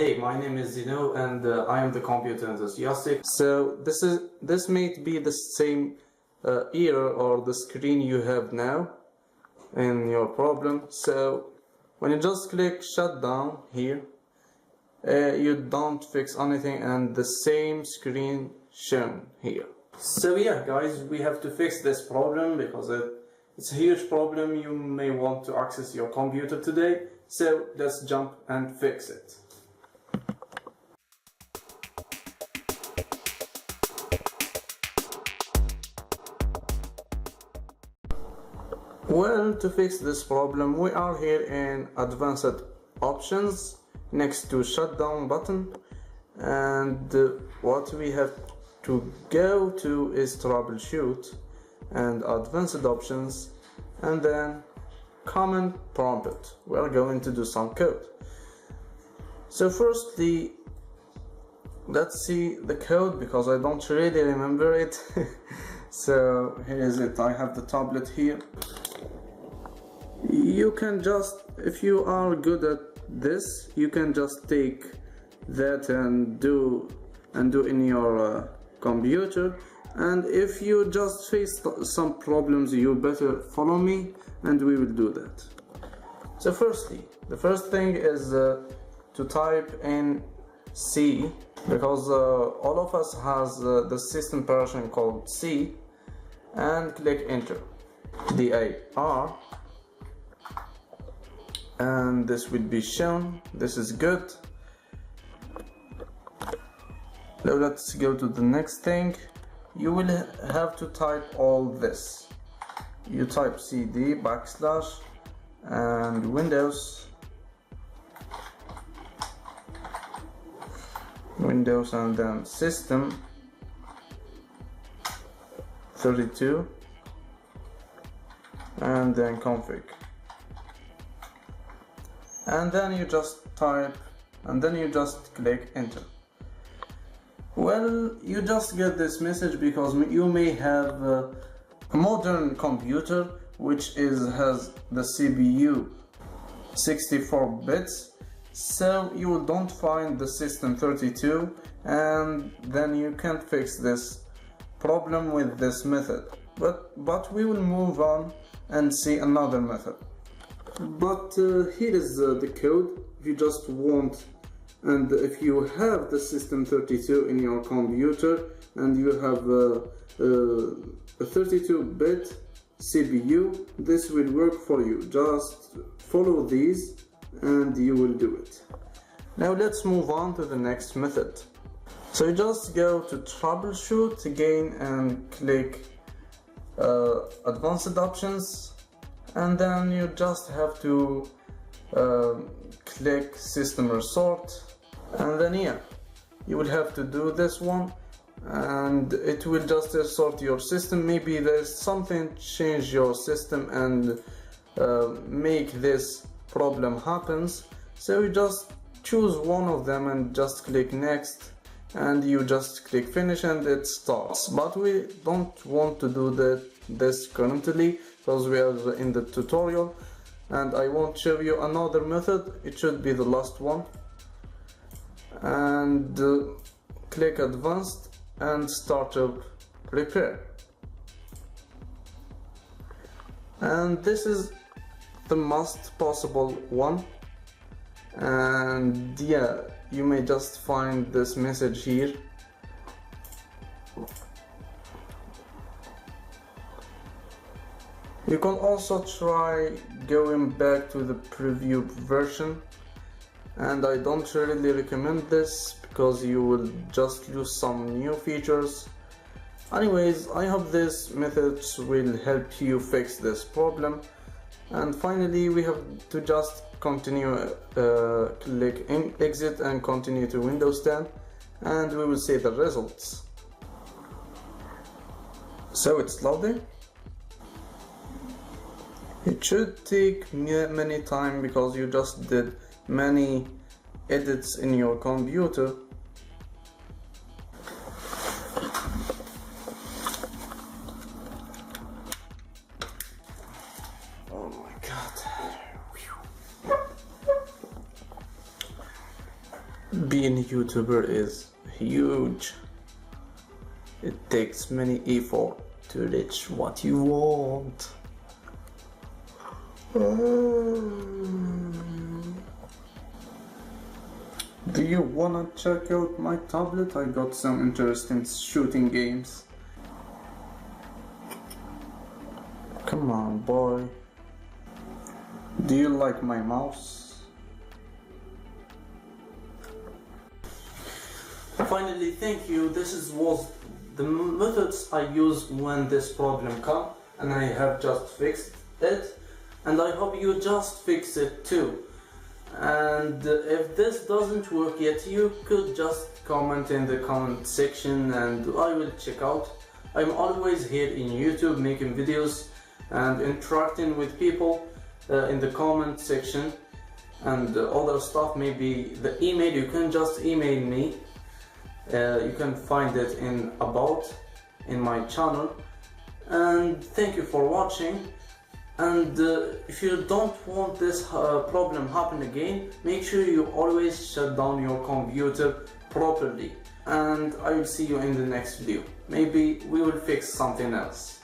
Hey, my name is Zino and I am the computer enthusiastic. So this may be the same error or the screen you have now in your problem. So when you just click shutdown here, you don't fix anything and the same screen shown here. So yeah guys, we have to fix this problem because it's a huge problem. You may want to access your computer today. So let's jump and fix it. Well, to fix this problem, we are here in Advanced Options next to Shutdown button, and what we have to go to is Troubleshoot and Advanced Options, and then Command Prompt. We are going to do some code. So firstly, let's see the code because I don't really remember it. So here is it. I have the tablet here. You can just, if you are good at this, you can just take that and do in your computer. And if you just face some problems, you better follow me and we will do that. So firstly, the first thing is to type in C, because all of us has the system version called C, and click enter. DIR, and this will be shown. This is good. Now let's go to the next thing. You will have to type all this. You type cd / and Windows and then system 32 and then config, and then you just type and then you just click enter. Well, you just get this message because you may have a modern computer which has the CPU 64 bits, so you don't find the system 32, and then you can't fix this problem with this method. But we will move on and see another method. But here is the code. If you just want, and if you have the system 32 in your computer and you have a 32-bit CPU, this will work for you. Just follow these and you will do it. Now let's move on to the next method. So you just go to Troubleshoot again and click Advanced Options, and then you just have to click System Resort, and then yeah, you will have to do this one and it will just sort your system. Maybe there's something change your system and make this problem happens. So you just choose one of them and just click next, and you just click finish and it starts. But we don't want to do this currently because we are in the tutorial and I won't show you another method. It should be the last one, and click advanced and startup repair. And this is the most possible one, and yeah, you may just find this message here. You can also try going back to the preview version, and I don't really recommend this because you will just lose some new features. Anyways, I hope these methods will help you fix this problem. And finally, we have to just continue, click exit and continue to Windows 10, and we will see the results. So it's loading. It should take many time because you just did many edits in your computer. Oh my god. Being a YouTuber is huge. It takes many effort to reach what you want. Do you wanna check out my tablet? I got some interesting shooting games. Come on, boy. Do you like my mouse? Finally, thank you. This was the methods I used when this problem came, and I have just fixed it, and I hope you just fix it too. And if this doesn't work yet, you could just comment in the comment section and I will check out. I'm always here in YouTube making videos and interacting with people in the comment section and other stuff. Maybe the email, you can just email me. You can find it in about in my channel. And thank you for watching. And if you don't want this problem happen again, make sure you always shut down your computer properly. And I will see you in the next video. Maybe we will fix something else.